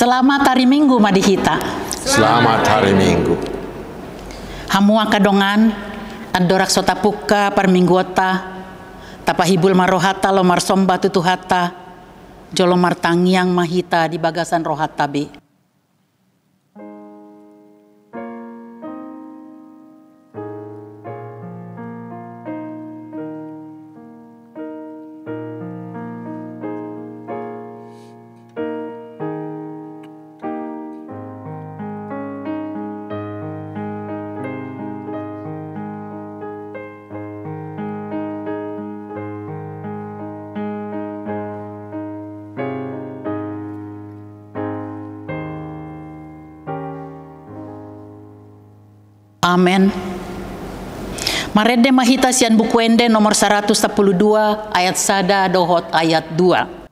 Selamat hari Minggu madihita. Selamat hari Minggu. Hamua kadongan andorak sota puka par mingguota tapahibul marohata lo marsomba tutuhata jolo martangiang mahita di bagasan rohata be. Amen. Marede mahita sian buku ende nomor 112 ayat sada dohot ayat 2.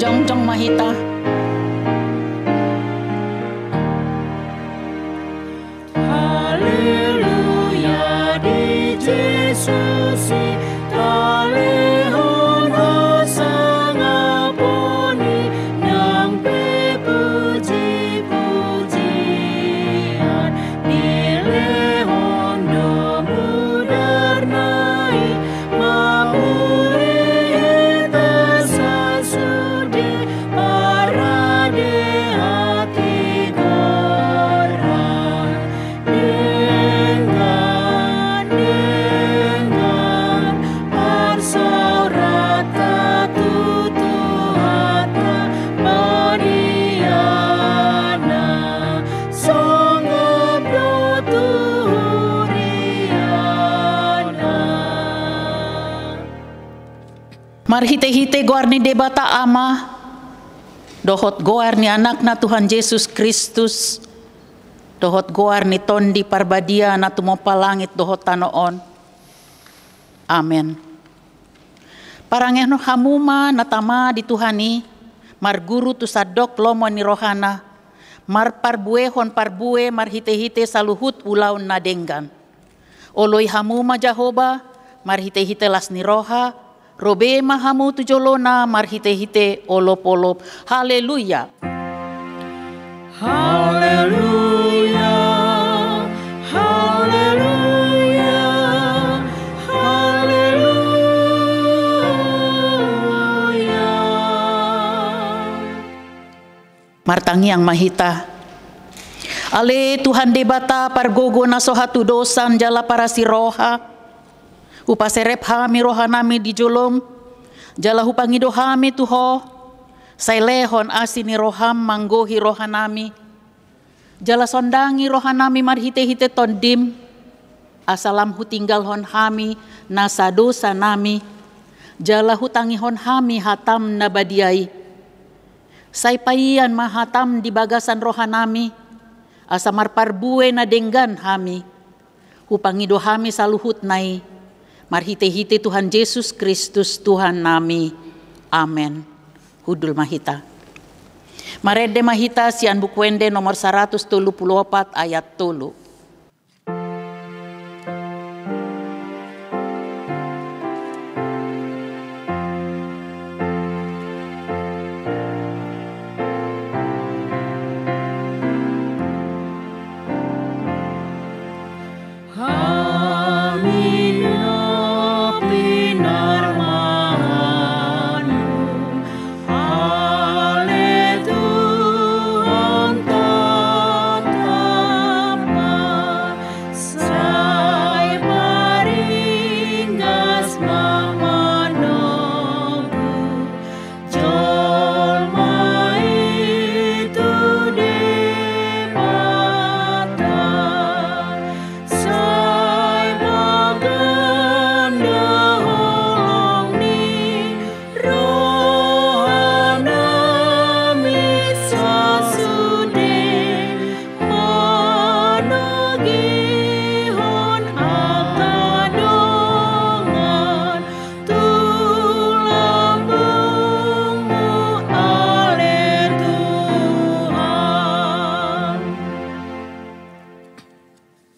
Jong mahita. Haleluya di Yesus talehon hasangaponi nang pepuji-pujian nilehon domudernai mamuri Marhite-hite goar ni debata ama dohot goar ni anak na Tuhan Yesus Kristus dohot goar ni tondi parbadia na tumopa langit dohot tanoon. Amen. Parangeno hamuma na tama di Tuhani marguru tu sadok lomo ni rohana mar parbuehon parbue marhite-hite saluhut ulaun na denggan. Oloi hamuma Jahoba marhite-hite las ni roha robe mahamu tujolona marhite-hite olop-olop. Haleluya. Haleluya. Haleluya. Haleluya. Martangiang mahita. Ale Tuhan debata pargogo na sohatu dosan jala para si roha. Upaserep hami rohanami di jolom, jala hupangido hami tuho, sailehon asini roham manggohi rohanami, jala sondangi rohanami marhite-hite tondim, asalam hutinggal hon hami nasa dosa nami, jala hutangi hon hami hatam nabadiai, saipayan mahatam di bagasan rohanami, asamar parbue na denggan hami, hupangido hami saluhut nai, marhite-hite Tuhan Yesus Kristus Tuhan nami. Amen. Hudul mahita. Marede mahita sian buku ende nomor 134 ayat 3. Amin.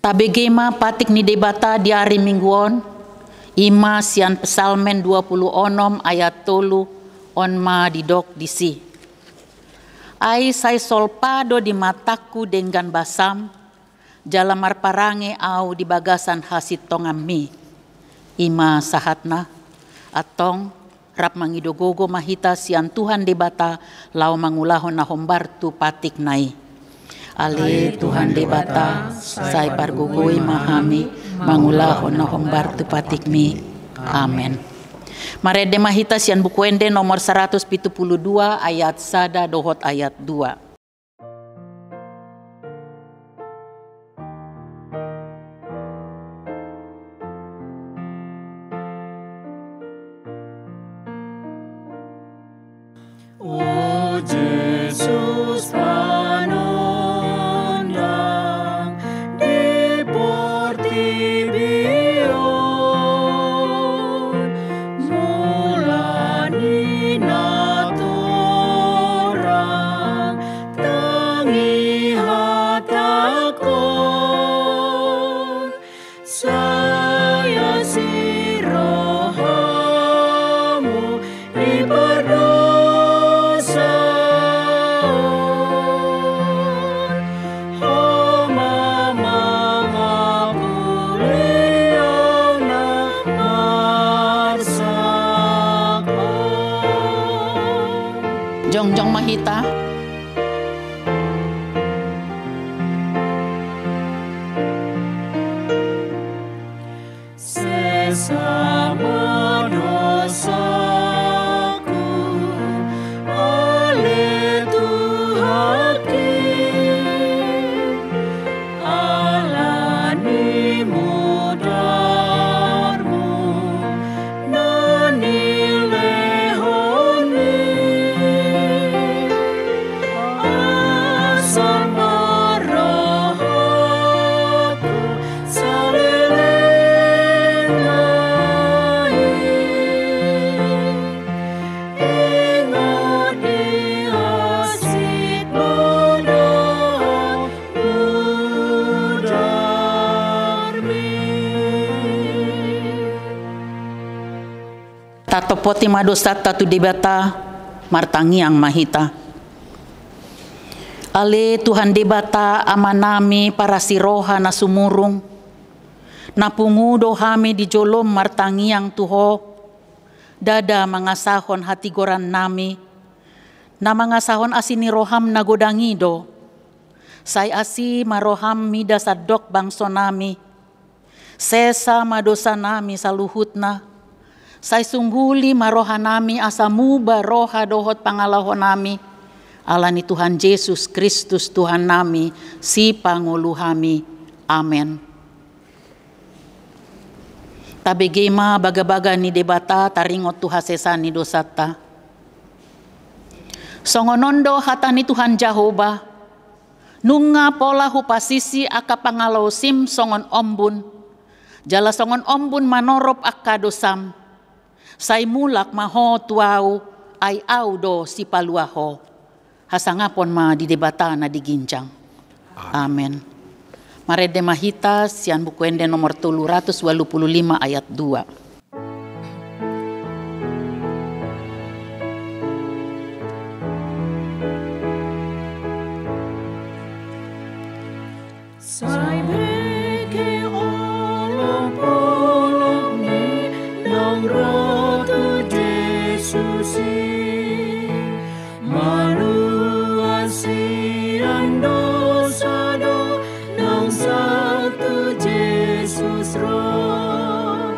Tabegema patik ni debata di hari mingguon, ima sian pesalmen 26 ayat 3 onma didok disi. Ai sai solpado di mataku dengan basam, jalamar parange au di bagasan hasit tongami. Ima sahatna, atong rap mangidogogo mahita sian Tuhan debata lau mangulahon na hombartu patik nai. Ale Tuhan debata sai pargugui mahami mangulahon na hombartu patik mi. Amen. Marede mahita sian buku ende nomor 172 ayat 1 dohot ayat 2. O Jesus panondang di Portibion, mulani natorang tangi hatakon, saya si rohamu diperdoa. Jongjong mahita. Sesama dosaku oleh Tuhan alani mudarmu nani lehoni asal marahaku salelengai ingat diasit bodoh mudarmi. Tato poti madosat tatu debata martangiang mahita. Ale Tuhan debata amanami para siroha na sumurung, napungudo hami di jolom martangiang tuho, dada mangasahon hati goran nami, na mangasahon asini roham na godangido, say asi maroham mida sadok bangso nami, sesa madosa nami saluhutna, say sungguli maroha nami asamu baroha dohot pangalahon nami, alani Tuhan Yesus Kristus Tuhan nami, si panguluhami. Amen. Tabegema baga-baga ni debata taringot Tuhan sesani dosata. Songonondo hatani Tuhan Jehovah, nunga pola hupasisi aka pangalaw sim songon ombun, jala songon ombun manorop akka dosam, say mulak maho tuau ay audo si paluaho. Hasangapon ma di debata na diginjang. Amen. Marede mahita sian buku ende nomor 385 ayat 2. Sai beke olong polong ni nang rotu Jesusi maluasian dosa do nang satu Yesus roh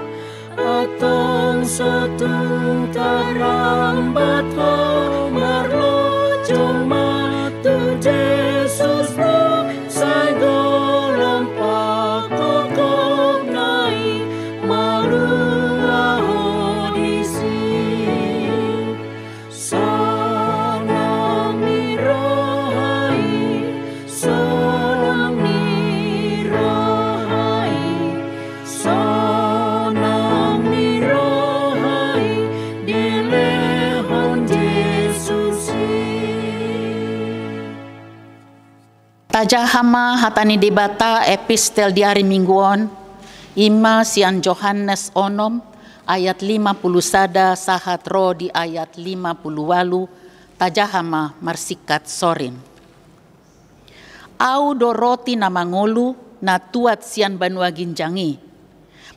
atong sotung tarambat ho marlo jong matu Yesus roh sai golong pakokok nai marua hodisi sonang ni rohai sonang ni rohai sonang ni rohai dilehon Tajahama hatani debata epistel di hari mingguan ima sian Johannes onom ayat 51 sahat ro di ayat 58 tajahama marsikat sorin. Au do roti na mangolu na tuat sian banua ginjangi.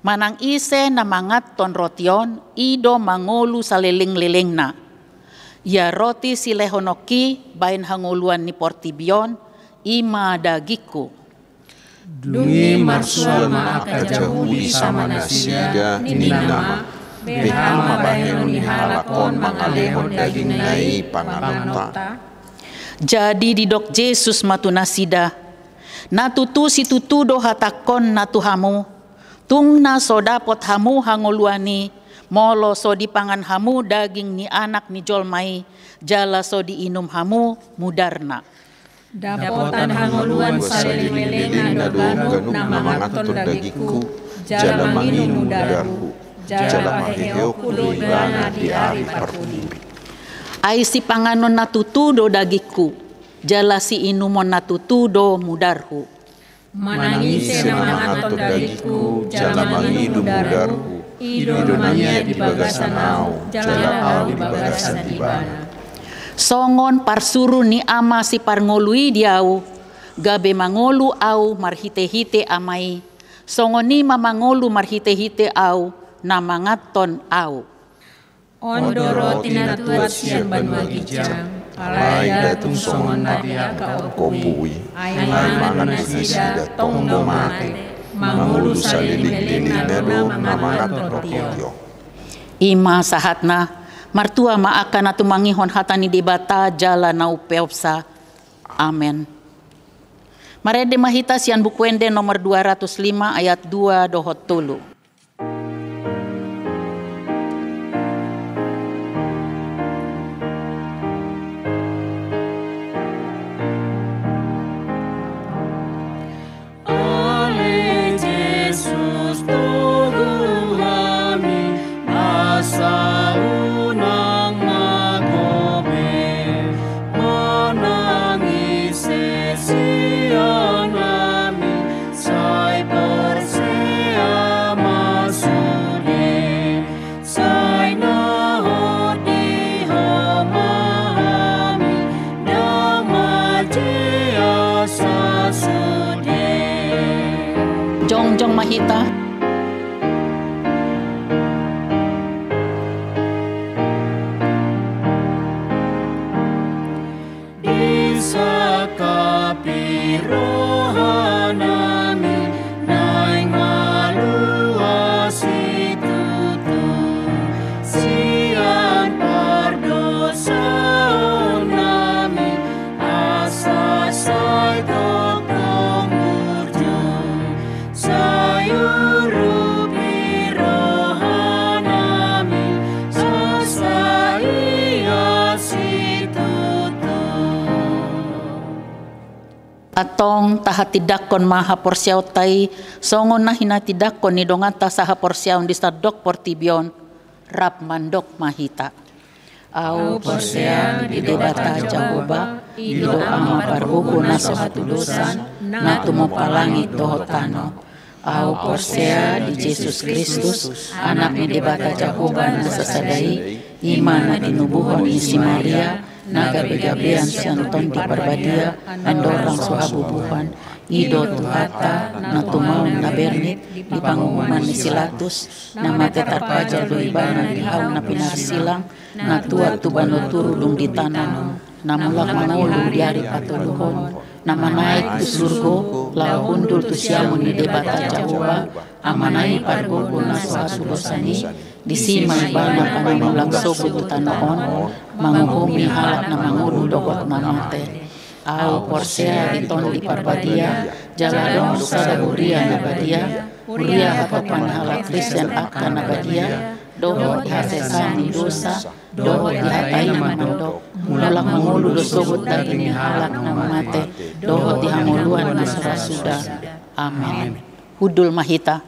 Manang ise na mangat ton rotion ido mangolu saleling-leleng na. Ya roti silehonoki bain hangoluan ni portibion ima dagiku. Dungi marsua maaka jahudi sama nasida ninama. Behama baheno ni halakon mangalehon daging nai panganota. Jadi didok Yesus matu nasida. Natutu si tutudo hatakon natuhamu. Tung na so dapot hamu hangoluani. Molo so dipangan hamu daging ni anak ni jolmai. Jala so diinum hamu mudarna. Dapotan hangoluan saleling-leleng na doganuk na mangaton dagiku. Jala manginu mudarhu. Jala maheheoku doibana di ari parpudi. Ai si panganon natutudo dagiku. Jala si inumon natutudo mudarhu. Manangise na mangaton dagiku. Jala manginu mudarhu. Ido namanya di bagasan au. Jala au di bagasan ibana. Songon parsuru ni ama si parngolui diau, gabe mangolu au marhite-hite amai. Songon ni mamangolu marhite-hite au, namangaton au. Ondo roti na tuat sian banua gijang, alai datung songon na dia kaopui, ay mangan nasida tong domate, mangolu saliling-liling na do namangaton rotio. Ima sahatna, martua maakan na tumangihon hatani debata jala na upeopsa. Amen. Marede mahita sian bukuende nomor 205 ayat 2 dohot tulu. Jongjong mahita. Isa kapirohanami naing maluasi tutu sian pardosaon nami asasay tokong murju sayuru pirohanami sasaiya si tutu. Atong tahatidakon maha porsiaw tay songon na hinatidakon ni dongata saha porsiaw di stadok portibion rap mandok mahita. Au porsiaw di debata Jahoba ido ama parbuku na sohatudusan na tumopalangit dohotano. Au porsiaw di Yesus Kristus anak ni debata Jahoba na sasadai iman na dinubuhon ni si Maria na gabi-gabian sianton di parbadia andorang suhabubuhan ido tuhata na tumaon na bernit di pangumuman ni Silatus na matetarpaja doibana di haw na pinarsilang na tuat tubanuturo di tanah na mulak mangulong di hari patuluhon na manaik tu surgo lau hundul tu siamun ni debata Jahoba amanai pargogo na suhasudosani di simay bana panamulang sogo tu tanaon manguhumi halak na mangulu dogot mamate. Au porsea iton di parbadia jaladong sadaburia na badia uria hatopan halak Kristen akta na badia dohot dihasesan ni dosa dohot dihatai na mandok mulak mangulu dosogot daging ni halak na mamate dohot dihanguluan na sarasuda. Amen. Hudul mahita.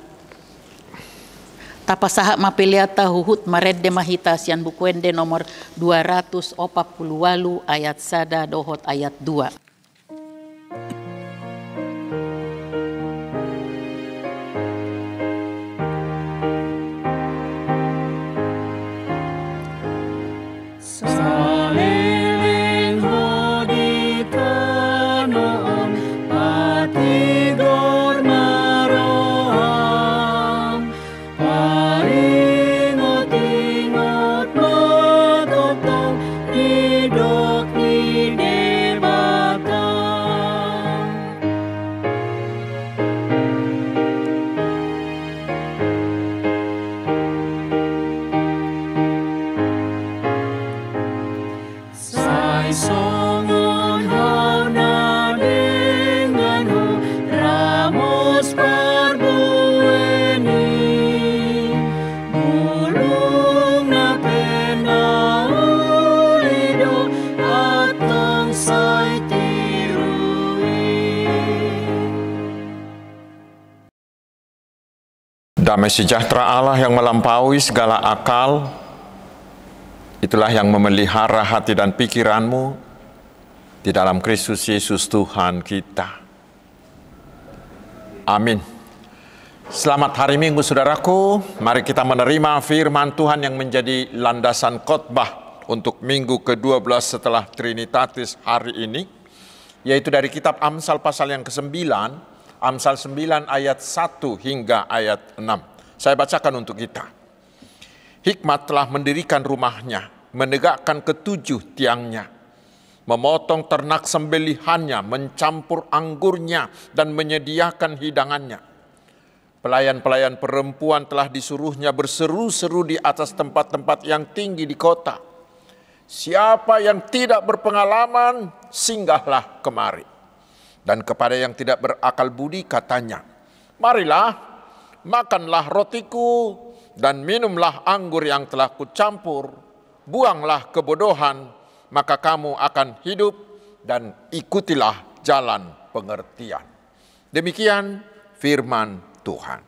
Tapasaha mapiliata huhut marede mahita sian bukuende nomor 248 ayat 1 dohot ayat 2. ingat matotong hidok ni debata. Sai songon hau na dengan hu ramos parbueni bulung na pena ulido atong sai tirui. Damai sejahtera Allah yang melampaui segala akal, itulah yang memelihara hati dan pikiranmu di dalam Kristus Yesus Tuhan kita. Amin. Selamat hari Minggu saudaraku. Mari kita menerima firman Tuhan yang menjadi landasan khotbah untuk minggu ke-12 setelah Trinitatis hari ini, yaitu dari kitab Amsal pasal yang ke-9, Amsal 9 ayat 1 hingga ayat 6. Saya bacakan untuk kita. Hikmat telah mendirikan rumahnya, menegakkan ketujuh tiangnya, memotong ternak sembelihannya, mencampur anggurnya, dan menyediakan hidangannya. Pelayan-pelayan perempuan telah disuruhnya berseru-seru di atas tempat-tempat yang tinggi di kota. Siapa yang tidak berpengalaman, singgahlah kemari. Dan kepada yang tidak berakal budi katanya, marilah, makanlah rotiku, dan minumlah anggur yang telah kucampur. Buanglah kebodohan, maka kamu akan hidup, dan ikutilah jalan pengertian. Demikian firman Tuhan.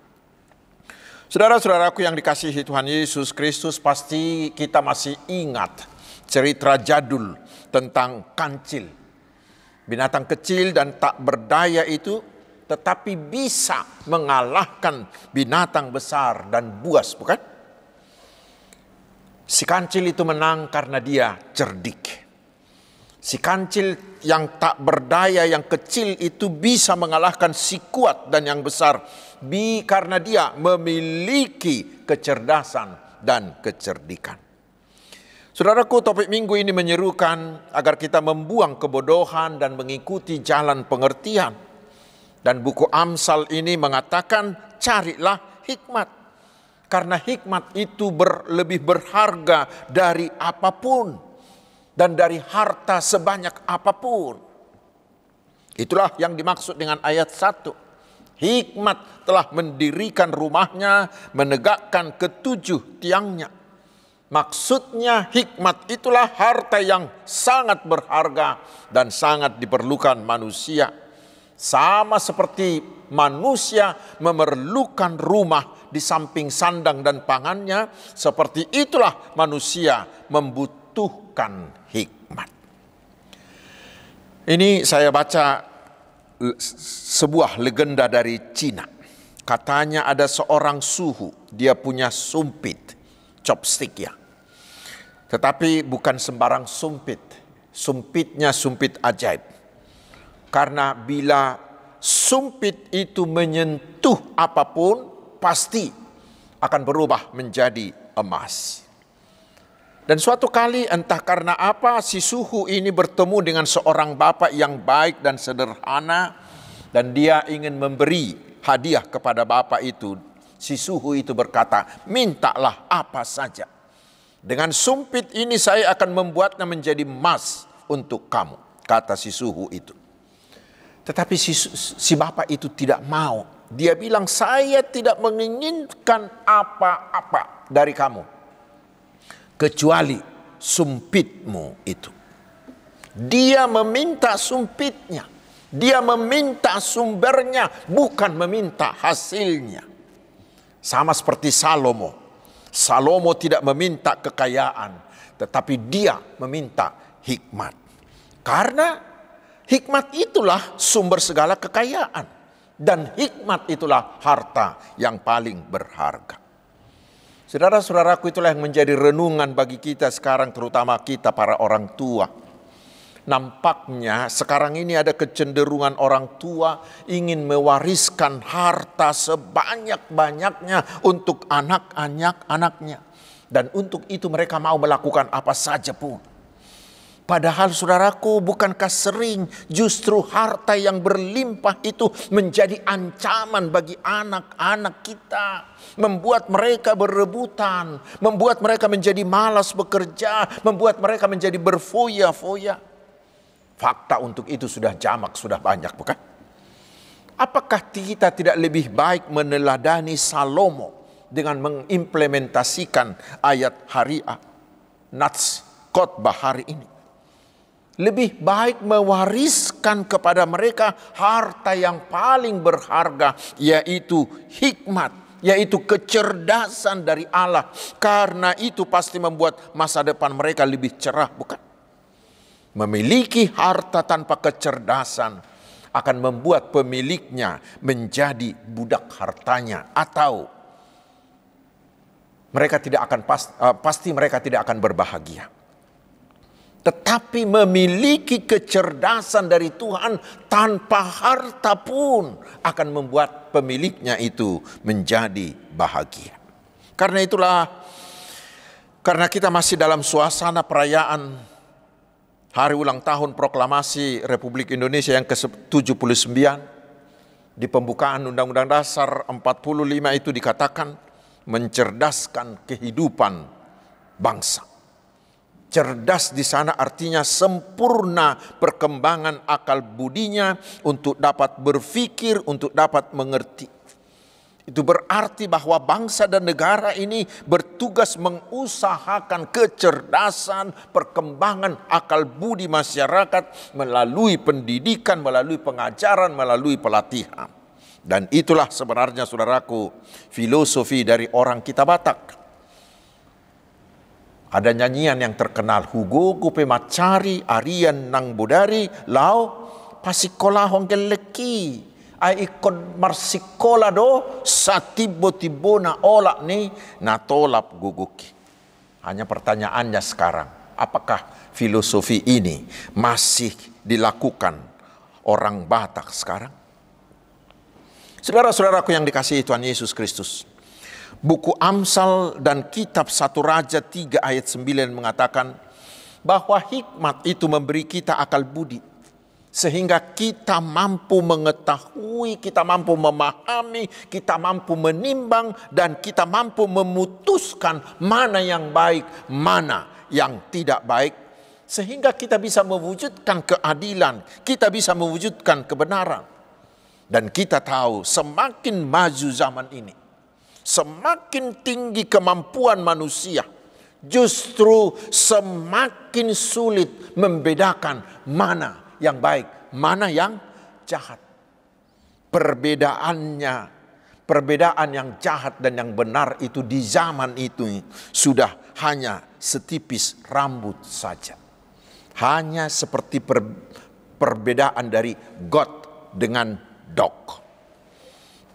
Saudara-saudaraku yang dikasihi Tuhan Yesus Kristus, pasti kita masih ingat cerita jadul tentang kancil. Binatang kecil dan tak berdaya itu, tetapi bisa mengalahkan binatang besar dan buas, bukan? Si kancil itu menang karena dia cerdik. Si kancil yang tak berdaya, yang kecil itu bisa mengalahkan si kuat dan yang besar. Karena dia memiliki kecerdasan dan kecerdikan. Saudaraku, topik minggu ini menyerukan agar kita membuang kebodohan dan mengikuti jalan pengertian. Dan buku Amsal ini mengatakan, carilah hikmat. Karena hikmat itu lebih berharga dari apapun. Dan dari harta sebanyak apapun. Itulah yang dimaksud dengan ayat 1. Hikmat telah mendirikan rumahnya, menegakkan ketujuh tiangnya. Maksudnya hikmat itulah harta yang sangat berharga dan sangat diperlukan manusia. Sama seperti manusia memerlukan rumah di samping sandang dan pangannya, seperti itulah manusia membutuhkan hikmat. Ini saya baca sebuah legenda dari Cina. Katanya ada seorang suhu, dia punya sumpit, chopstick ya. Tetapi bukan sembarang sumpit. Sumpitnya sumpit ajaib. Karena bila sumpit itu menyentuh apapun, pasti akan berubah menjadi emas. Dan suatu kali entah karena apa, si suhu ini bertemu dengan seorang bapak yang baik dan sederhana. Dan dia ingin memberi hadiah kepada bapak itu. Si suhu itu berkata, mintalah apa saja. Dengan sumpit ini saya akan membuatnya menjadi emas untuk kamu, kata si suhu itu. Tetapi si bapak itu tidak mau. Dia bilang, saya tidak menginginkan apa-apa dari kamu, kecuali sumpitmu itu. Dia meminta sumpitnya. Dia meminta sumbernya, bukan meminta hasilnya. Sama seperti Salomo. Salomo tidak meminta kekayaan, tetapi dia meminta hikmat. Karena hikmat itulah sumber segala kekayaan. Dan hikmat itulah harta yang paling berharga. Saudara-saudaraku, itulah yang menjadi renungan bagi kita sekarang, terutama kita para orang tua. Nampaknya sekarang ini ada kecenderungan orang tua ingin mewariskan harta sebanyak-banyaknya untuk anak-anaknya. Dan untuk itu mereka mau melakukan apa saja pun. Padahal saudaraku, bukankah sering justru harta yang berlimpah itu menjadi ancaman bagi anak-anak kita. Membuat mereka berebutan, membuat mereka menjadi malas bekerja, membuat mereka menjadi berfoya-foya. Fakta untuk itu sudah jamak, sudah banyak, bukan? Apakah kita tidak lebih baik meneladani Salomo dengan mengimplementasikan ayat hariah, nats khotbah hari ini? Lebih baik mewariskan kepada mereka harta yang paling berharga, yaitu hikmat, yaitu kecerdasan dari Allah. Karena itu pasti membuat masa depan mereka lebih cerah, bukan? Memiliki harta tanpa kecerdasan akan membuat pemiliknya menjadi budak hartanya, atau mereka tidak akan pasti mereka tidak akan berbahagia. Tetapi memiliki kecerdasan dari Tuhan tanpa harta pun akan membuat pemiliknya itu menjadi bahagia. Karena itulah, karena kita masih dalam suasana perayaan hari ulang tahun proklamasi Republik Indonesia yang ke-79, di pembukaan Undang-Undang Dasar 45 itu dikatakan mencerdaskan kehidupan bangsa. Cerdas di sana artinya sempurna perkembangan akal budinya untuk dapat berpikir, untuk dapat mengerti. Itu berarti bahwa bangsa dan negara ini bertugas mengusahakan kecerdasan, perkembangan akal budi masyarakat melalui pendidikan, melalui pengajaran, melalui pelatihan. Dan itulah sebenarnya saudaraku filosofi dari orang kita Batak. Ada nyanyian yang terkenal, Hugogo pemacari arian nang bodari lau pasikola honggel leki ai ikon marsikola do satibo tibona olak ni natolap guguki. Hanya pertanyaannya sekarang, apakah filosofi ini masih dilakukan orang Batak sekarang? Saudara-saudaraku yang dikasihi Tuhan Yesus Kristus, buku Amsal dan kitab 1 Raja 3 ayat 9 mengatakan bahwa hikmat itu memberi kita akal budi. Sehingga kita mampu mengetahui, kita mampu memahami, kita mampu menimbang, dan kita mampu memutuskan mana yang baik, mana yang tidak baik. Sehingga kita bisa mewujudkan keadilan, kita bisa mewujudkan kebenaran. Dan kita tahu semakin maju zaman ini, semakin tinggi kemampuan manusia, justru semakin sulit membedakan mana yang baik, mana yang jahat. Perbedaan yang jahat dan yang benar itu di zaman itu sudah hanya setipis rambut saja. Hanya seperti perbedaan dari God dengan dog,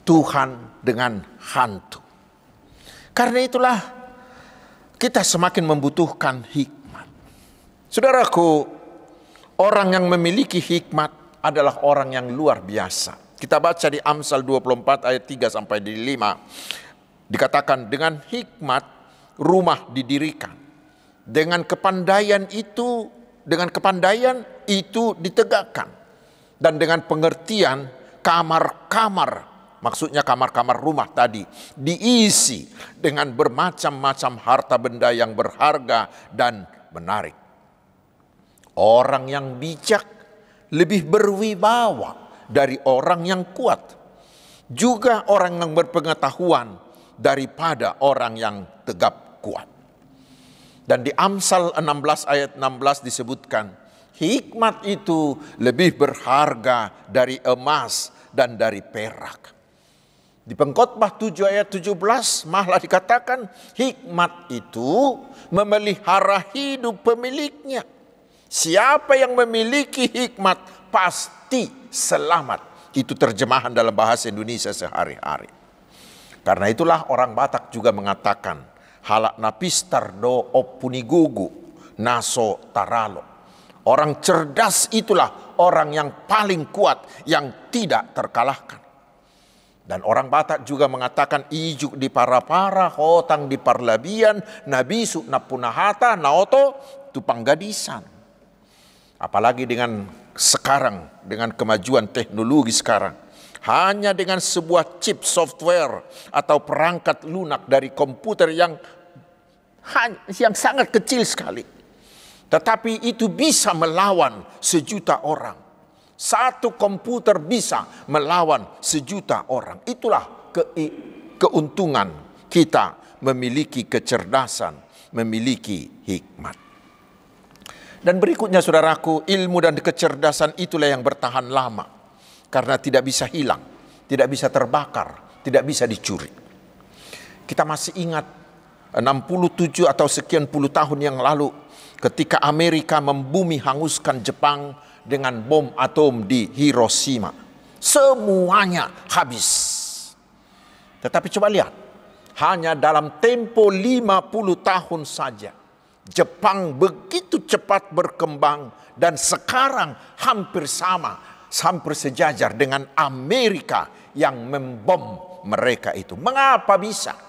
Tuhan dengan hantu. Karena itulah kita semakin membutuhkan hikmat. Saudaraku, orang yang memiliki hikmat adalah orang yang luar biasa. Kita baca di Amsal 24 ayat 3 sampai 5. Dikatakan dengan hikmat rumah didirikan. Dengan kepandaian itu ditegakkan. Dan dengan pengertian kamar-kamar, maksudnya kamar-kamar rumah tadi, diisi dengan bermacam-macam harta benda yang berharga dan menarik. Orang yang bijak lebih berwibawa dari orang yang kuat. Juga orang yang berpengetahuan daripada orang yang tegap kuat. Dan di Amsal 16 ayat 16 disebutkan, hikmat itu lebih berharga dari emas dan dari perak. Di Pengkhotbah 7 ayat 17 malah dikatakan hikmat itu memelihara hidup pemiliknya. Siapa yang memiliki hikmat pasti selamat. Itu terjemahan dalam bahasa Indonesia sehari-hari. Karena itulah orang Batak juga mengatakan halak napistar do opunigogo naso taralo. Orang cerdas itulah orang yang paling kuat, yang tidak terkalahkan. Dan orang Batak juga mengatakan ijuk di para-para, hotang di parlabian, nabisu napunahata, naoto tupang gadisan. Apalagi dengan sekarang, dengan kemajuan teknologi sekarang. Hanya dengan sebuah chip software atau perangkat lunak dari komputer yang sangat kecil sekali. Tetapi itu bisa melawan sejuta orang. Satu komputer bisa melawan sejuta orang. Itulah keuntungan kita memiliki kecerdasan, memiliki hikmat. Dan berikutnya saudaraku, ilmu dan kecerdasan itulah yang bertahan lama. Karena tidak bisa hilang, tidak bisa terbakar, tidak bisa dicuri. Kita masih ingat 67 atau sekian puluh tahun yang lalu ketika Amerika membumi hanguskan Jepang dengan bom atom di Hiroshima. Semuanya habis. Tetapi coba lihat, hanya dalam tempo 50 tahun saja Jepang begitu cepat berkembang dan sekarang hampir sejajar dengan Amerika yang membom mereka itu. Mengapa bisa?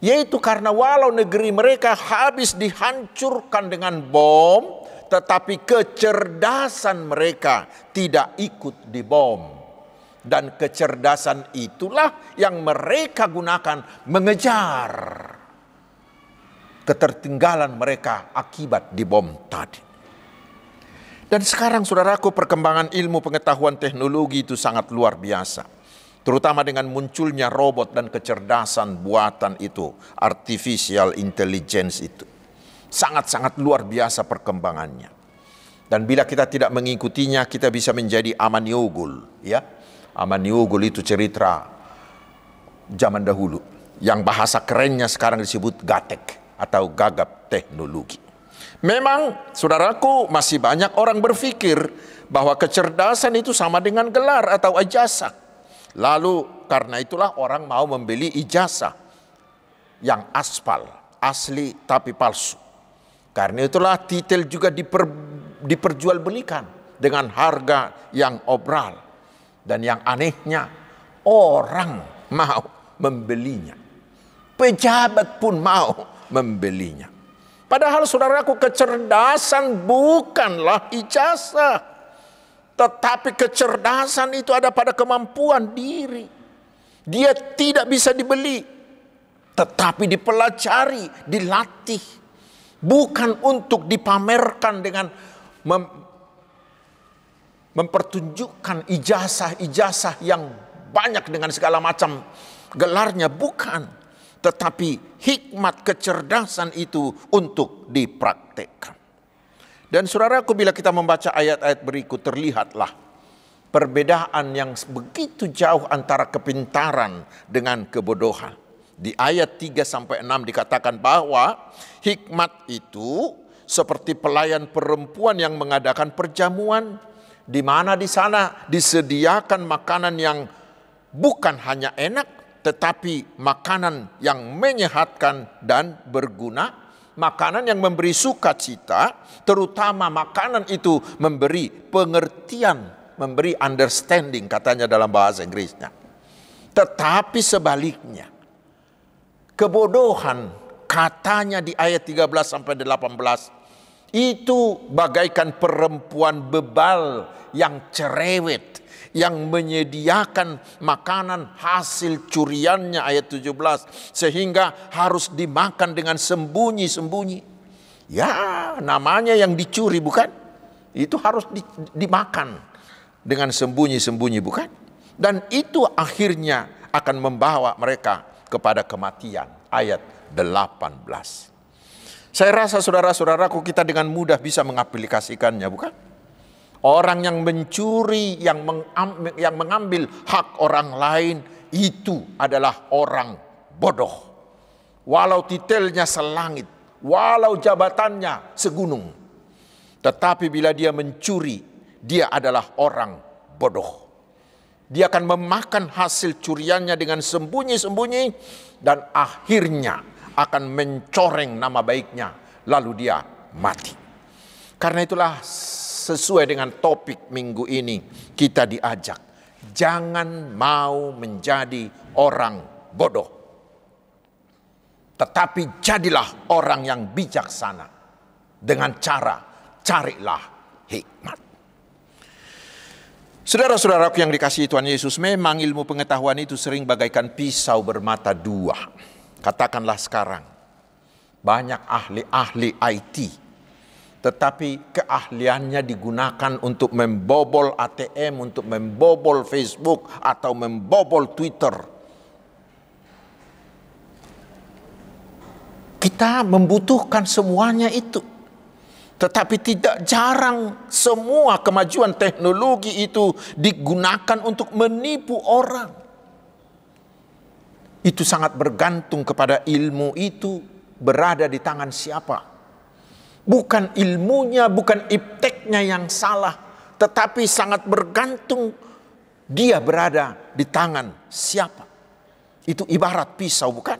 Yaitu karena walau negeri mereka habis dihancurkan dengan bom, tetapi kecerdasan mereka tidak ikut dibom. Dan kecerdasan itulah yang mereka gunakan mengejar ketertinggalan mereka akibat dibom tadi. Dan sekarang saudaraku, perkembangan ilmu pengetahuan teknologi itu sangat luar biasa. Terutama dengan munculnya robot dan kecerdasan buatan itu, artificial intelligence itu. Sangat-sangat luar biasa perkembangannya. Dan bila kita tidak mengikutinya, kita bisa menjadi amaniogul. Ya, amaniogul itu cerita zaman dahulu. Yang bahasa kerennya sekarang disebut gatek atau gagap teknologi. Memang, saudaraku, masih banyak orang berpikir bahwa kecerdasan itu sama dengan gelar atau ijazah. Lalu karena itulah orang mau membeli ijazah yang aspal, asli tapi palsu. Karena itulah titel juga diperjualbelikan dengan harga yang obral. Dan yang anehnya, orang mau membelinya. Pejabat pun mau membelinya. Padahal saudaraku, kecerdasan bukanlah ijazah. Tetapi kecerdasan itu ada pada kemampuan diri. Dia tidak bisa dibeli. Tetapi dipelajari, dilatih. Bukan untuk dipamerkan dengan mempertunjukkan ijazah-ijazah yang banyak dengan segala macam gelarnya. Bukan. Tetapi hikmat kecerdasan itu untuk dipraktekkan. Dan saudaraku, bila kita membaca ayat-ayat berikut, terlihatlah perbedaan yang begitu jauh antara kepintaran dengan kebodohan. Di ayat 3-6 dikatakan bahwa hikmat itu seperti pelayan perempuan yang mengadakan perjamuan, di mana di sana disediakan makanan yang bukan hanya enak, tetapi makanan yang menyehatkan dan berguna, makanan yang memberi sukacita, terutama makanan itu memberi pengertian, memberi understanding katanya dalam bahasa Inggrisnya. Tetapi sebaliknya, kebodohan katanya di ayat 13-18 itu bagaikan perempuan bebal yang cerewet, yang menyediakan makanan hasil curiannya ayat 17 sehingga harus dimakan dengan sembunyi-sembunyi. Ya, namanya yang dicuri bukan? Itu harus dimakan dengan sembunyi-sembunyi bukan? Dan itu akhirnya akan membawa mereka kepada kematian. Ayat 18. Saya rasa saudara-saudaraku, kita dengan mudah bisa mengaplikasikannya bukan? Orang yang mencuri, yang mengambil hak orang lain, itu adalah orang bodoh. Walau titelnya selangit, walau jabatannya segunung. Tetapi bila dia mencuri, dia adalah orang bodoh. Dia akan memakan hasil curiannya dengan sembunyi-sembunyi dan akhirnya akan mencoreng nama baiknya, lalu dia mati. Karena itulah sesuai dengan topik minggu ini kita diajak, jangan mau menjadi orang bodoh, tetapi jadilah orang yang bijaksana dengan cara carilah hikmat. Saudara-saudaraku yang dikasihi Tuhan Yesus, memang ilmu pengetahuan itu sering bagaikan pisau bermata dua. Katakanlah sekarang, banyak ahli-ahli IT, tetapi keahliannya digunakan untuk membobol ATM, untuk membobol Facebook, atau membobol Twitter. Kita membutuhkan semuanya itu. Tetapi tidak jarang semua kemajuan teknologi itu digunakan untuk menipu orang. Itu sangat bergantung kepada ilmu itu berada di tangan siapa. Bukan ilmunya, bukan ipteknya yang salah, tetapi sangat bergantung dia berada di tangan siapa. Itu ibarat pisau, bukan?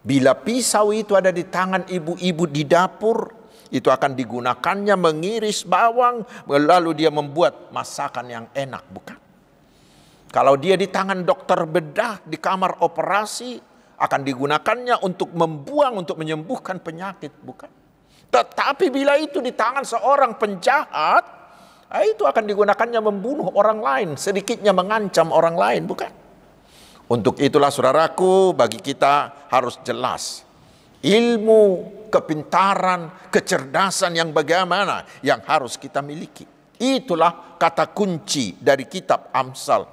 Bila pisau itu ada di tangan ibu-ibu di dapur, itu akan digunakannya mengiris bawang, lalu dia membuat masakan yang enak, bukan? Kalau dia di tangan dokter bedah di kamar operasi, akan digunakannya untuk membuang, untuk menyembuhkan penyakit, bukan? Tetapi bila itu di tangan seorang penjahat, itu akan digunakannya membunuh orang lain, sedikitnya mengancam orang lain, bukan? Untuk itulah saudaraku, bagi kita harus jelas. Ilmu, kepintaran, kecerdasan yang bagaimana yang harus kita miliki. Itulah kata kunci dari kitab Amsal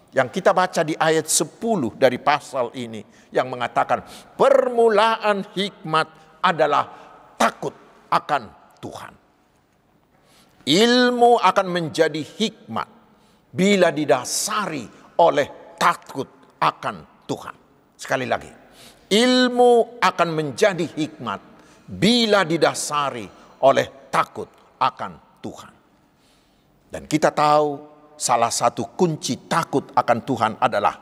yang kita baca di ayat 10 dari pasal ini, yang mengatakan permulaan hikmat adalah takut akan Tuhan. Ilmu akan menjadi hikmat bila didasari oleh takut akan Tuhan. Sekali lagi, ilmu akan menjadi hikmat bila didasari oleh takut akan Tuhan. Dan kita tahu salah satu kunci takut akan Tuhan adalah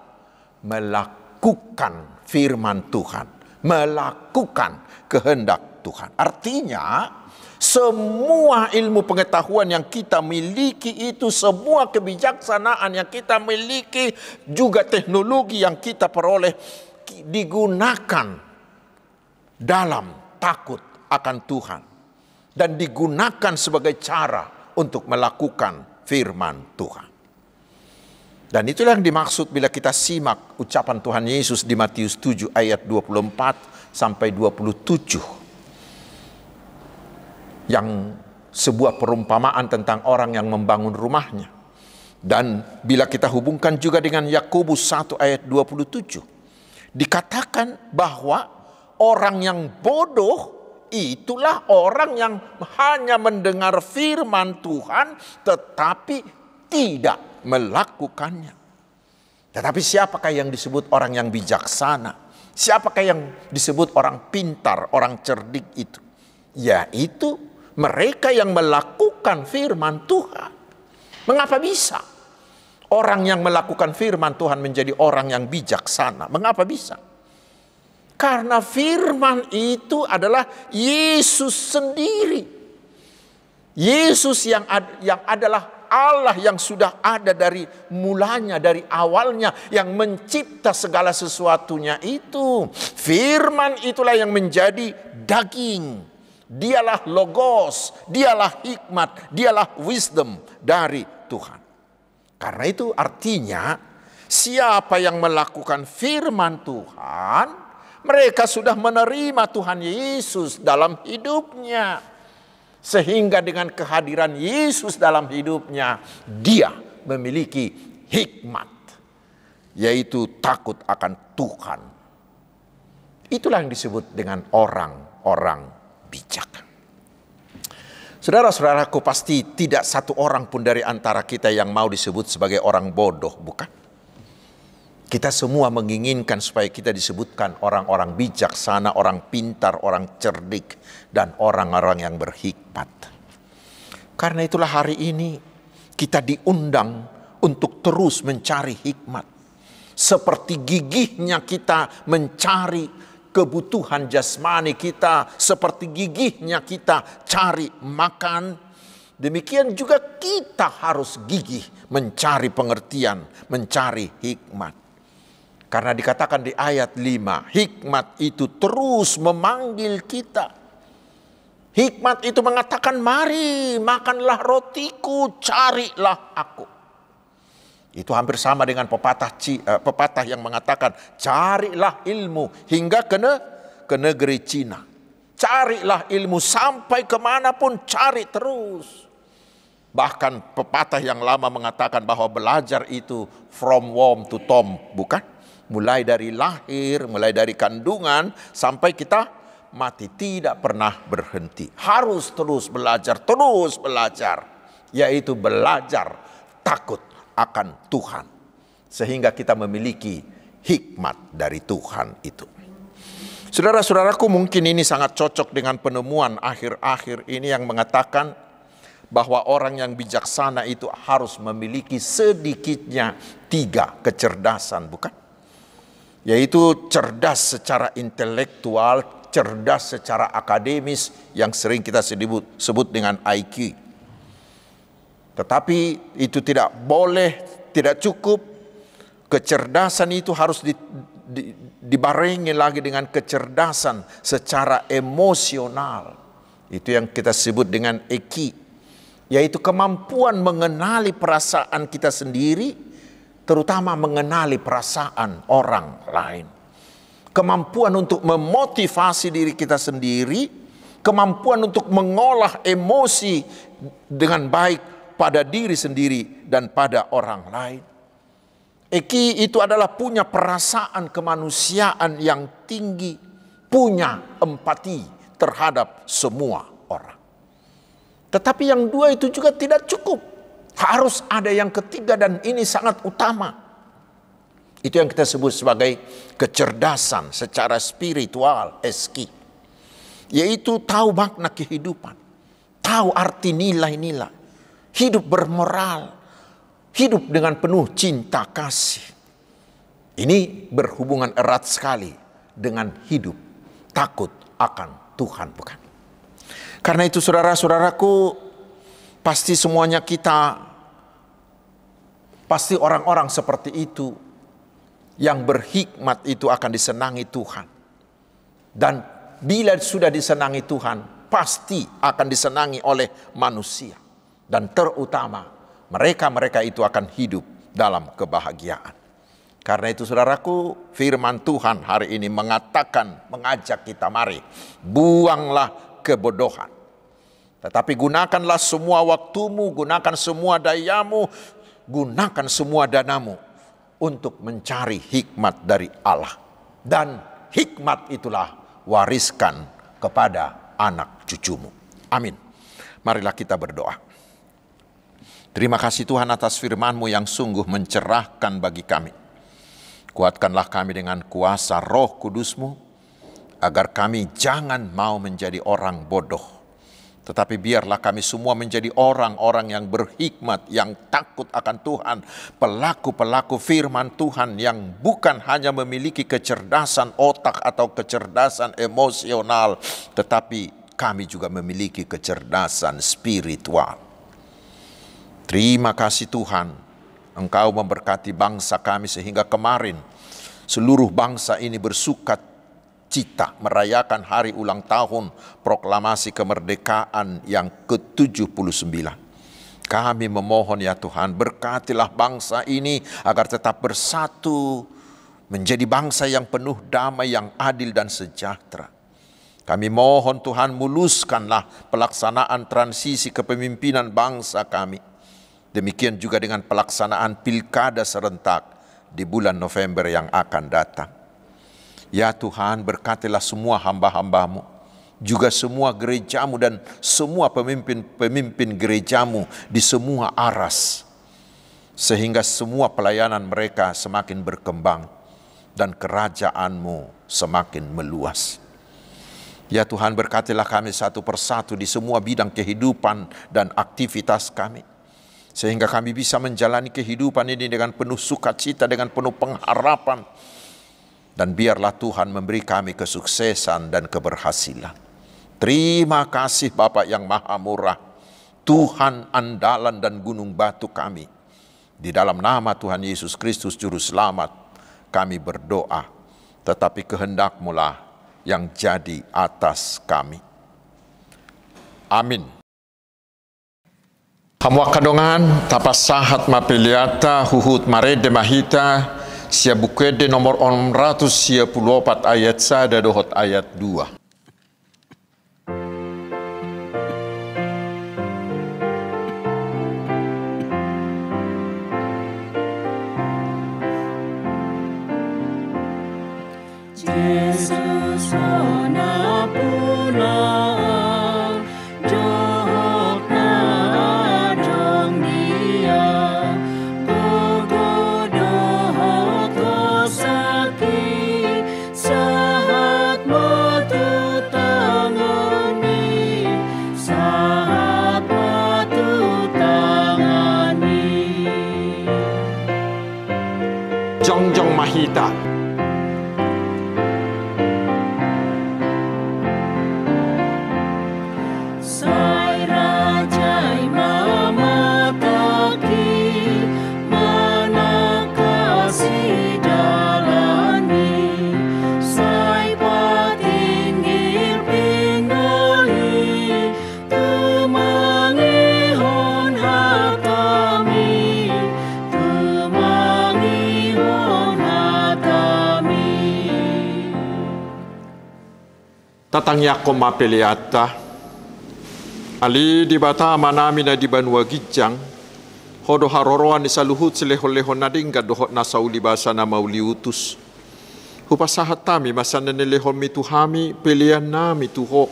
melakukan firman Tuhan, melakukan kehendak Tuhan. Artinya, semua ilmu pengetahuan yang kita miliki itu, semua kebijaksanaan yang kita miliki, juga teknologi yang kita peroleh, digunakan dalam takut akan Tuhan. Dan digunakan sebagai cara untuk melakukan firman Tuhan. Dan itulah yang dimaksud bila kita simak ucapan Tuhan Yesus di Matius 7 ayat 24 sampai 27. Yang sebuah perumpamaan tentang orang yang membangun rumahnya. Dan bila kita hubungkan juga dengan Yakobus 1 ayat 27, dikatakan bahwa orang yang bodoh itulah orang yang hanya mendengar firman Tuhan tetapi tidak melakukannya. Tetapi siapakah yang disebut orang yang bijaksana? Siapakah yang disebut orang pintar, orang cerdik itu? Yaitu mereka yang melakukan firman Tuhan. Mengapa bisa orang yang melakukan firman Tuhan menjadi orang yang bijaksana? Mengapa bisa? Karena firman itu adalah Yesus sendiri. Yesus yang adalah Allah yang sudah ada dari mulanya, dari awalnya, yang mencipta segala sesuatunya itu. Firman itulah yang menjadi daging. Dialah logos, dialah hikmat, dialah wisdom dari Tuhan. Karena itu artinya siapa yang melakukan firman Tuhan, mereka sudah menerima Tuhan Yesus dalam hidupnya. Sehingga dengan kehadiran Yesus dalam hidupnya, dia memiliki hikmat, yaitu takut akan Tuhan. Itulah yang disebut dengan orang-orang bijak. Saudara-saudaraku, pasti tidak satu orang pun dari antara kita yang mau disebut sebagai orang bodoh, bukan? Kita semua menginginkan supaya kita disebutkan orang-orang bijaksana, orang pintar, orang cerdik, dan orang-orang yang berhikmat. Karena itulah hari ini kita diundang untuk terus mencari hikmat. Seperti gigihnya kita mencari kebutuhan jasmani kita, seperti gigihnya kita cari makan, demikian juga kita harus gigih mencari pengertian, mencari hikmat. Karena dikatakan di ayat 5, hikmat itu terus memanggil kita. Hikmat itu mengatakan, mari makanlah rotiku, carilah aku. Itu hampir sama dengan pepatah yang mengatakan, carilah ilmu hingga ke negeri Cina. Carilah ilmu sampai kemanapun, cari terus. Bahkan pepatah yang lama mengatakan bahwa belajar itu from womb to tomb, bukan? Mulai dari lahir, mulai dari kandungan, sampai kita mati, tidak pernah berhenti. Harus terus belajar, yaitu belajar takut akan Tuhan, sehingga kita memiliki hikmat dari Tuhan itu. Saudara-saudaraku, mungkin ini sangat cocok dengan penemuan akhir-akhir ini yang mengatakan bahwa orang yang bijaksana itu harus memiliki sedikitnya 3 kecerdasan, bukan? Yaitu cerdas secara intelektual, cerdas secara akademis, yang sering kita sebut dengan IQ. Tetapi itu tidak boleh, tidak cukup. Kecerdasan itu harus dibarengi lagi dengan kecerdasan secara emosional. Itu yang kita sebut dengan EQ, yaitu kemampuan mengenali perasaan kita sendiri, terutama mengenali perasaan orang lain. Kemampuan untuk memotivasi diri kita sendiri, kemampuan untuk mengolah emosi dengan baik pada diri sendiri dan pada orang lain. Eki itu adalah punya perasaan kemanusiaan yang tinggi, punya empati terhadap semua orang. Tetapi yang 2 itu juga tidak cukup. Harus ada yang ketiga, dan ini sangat utama. Itu yang kita sebut sebagai kecerdasan secara spiritual, ESKI. Yaitu tahu makna kehidupan, tahu arti nilai-nilai, hidup bermoral, hidup dengan penuh cinta kasih. Ini berhubungan erat sekali dengan hidup takut akan Tuhan, bukan? Karena itu saudara-saudaraku, pasti semuanya kita, pasti orang-orang seperti itu yang berhikmat itu akan disenangi Tuhan. Dan bila sudah disenangi Tuhan, pasti akan disenangi oleh manusia. Dan terutama mereka itu akan hidup dalam kebahagiaan. Karena itu saudaraku, firman Tuhan hari ini mengajak kita, mari buanglah kebodohan. Tetapi gunakanlah semua waktumu, gunakan semua dayamu, gunakan semua danamu untuk mencari hikmat dari Allah. Dan hikmat itulah wariskan kepada anak cucumu. Amin. Marilah kita berdoa. Terima kasih Tuhan atas firman-Mu yang sungguh mencerahkan bagi kami. Kuatkanlah kami dengan kuasa Roh Kudus-Mu, agar kami jangan mau menjadi orang bodoh. Tetapi biarlah kami semua menjadi orang-orang yang berhikmat, yang takut akan Tuhan. Pelaku-pelaku firman Tuhan yang bukan hanya memiliki kecerdasan otak atau kecerdasan emosional, tetapi kami juga memiliki kecerdasan spiritual. Terima kasih Tuhan, Engkau memberkati bangsa kami sehingga kemarin seluruh bangsa ini bersuka cita merayakan hari ulang tahun proklamasi kemerdekaan yang ke-79. Kami memohon ya Tuhan, berkatilah bangsa ini agar tetap bersatu, menjadi bangsa yang penuh damai, yang adil dan sejahtera. Kami mohon Tuhan, muluskanlah pelaksanaan transisi kepemimpinan bangsa kami. Demikian juga dengan pelaksanaan pilkada serentak di bulan November yang akan datang. Ya Tuhan, berkatilah semua hamba-hamba-Mu, juga semua gerejamu dan semua pemimpin-pemimpin gerejamu di semua aras, sehingga semua pelayanan mereka semakin berkembang dan kerajaan-Mu semakin meluas. Ya Tuhan, berkatilah kami satu persatu di semua bidang kehidupan dan aktivitas kami, sehingga kami bisa menjalani kehidupan ini dengan penuh sukacita, dengan penuh pengharapan, Dan biarlah Tuhan memberi kami kesuksesan dan keberhasilan. Terima kasih Bapa yang Maha Murah, Tuhan andalan dan gunung batu kami. Di dalam nama Tuhan Yesus Kristus Juru Selamat kami berdoa, tetapi kehendak-Mu lah yang jadi atas kami. Amin. Hamwa kadongan tapas sahat mapeliata huhut marede mahita sia bukede nomor 414 ayat 1 dohot ayat 2. Yesus ona puna johok na jong dia gogo dohok tosaki sahat matu tangani sahat matu tangani Jongjong mahita Sai rajai mama kaki mana kasih jalani sai patinggir pinggoli temangi hon hatami temangi hon hatami tatang yakom mapeliata Ali di bata manami na di banua gijang hodo haroroan ni saluhut selehon-lehon nadingga dohot na sauli basa na mauli utus hupasahat tami masana nelehon mituhami pilihan nami tuho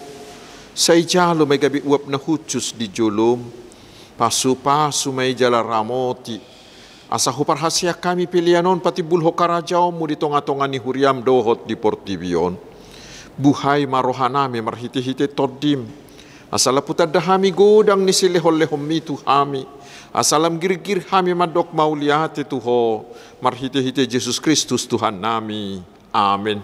say jalo may gabi uap na hucus di jolom pasu-pasu may jala ramoti asa huparhasya kami pilihanon pati bulho karajaw mo di tonga-tonga ni huriam dohot di portibion buhay marohanami marhiti-hiti todim Asala putadahami godang ni silehol-lehom mitu hami. Asalam gir-gir hami madok mauliate tuho. Marhite-hite Yesus Kristus Tuhan nami. Amin.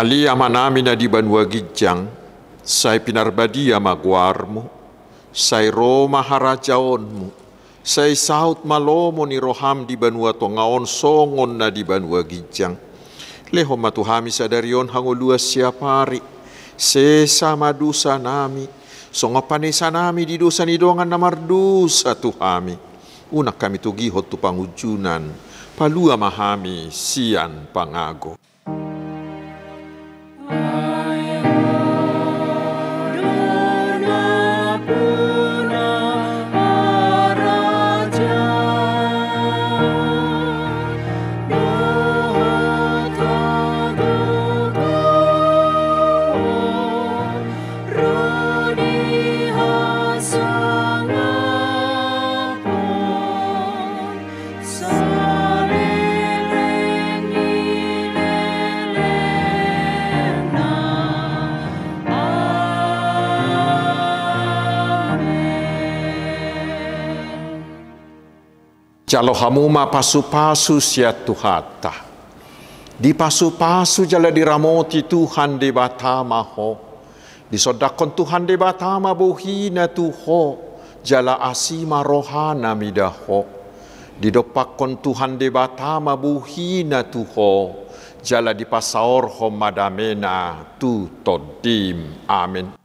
Ali amanami na di banua gijang, say pinarbadi amaguarmo, say Roma harajaonmu, say saut malomo ni roham di banua tongaon songon na di banua gijang. Leho matuhami sadarion hangolua siapari, sesa madusa nami, songa panesa nami di dosa ni dongan namardusa tuhami. Unak kami tugihot tu pangujunan, palua mahami sian pangago. Jalo hamuma pasu-pasu sia tuhata. Di pasu-pasu jala diramoti Tuhan de batama ho. Disodakon Tuhan de batama bohina tuho. Jala asima rohana midaho. Didopakon Tuhan de batama bohina tuho. Jala di pasaor ho madamena tu todim. Amin.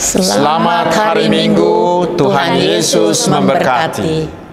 Selamat hari Minggu, Tuhan Yesus memberkati.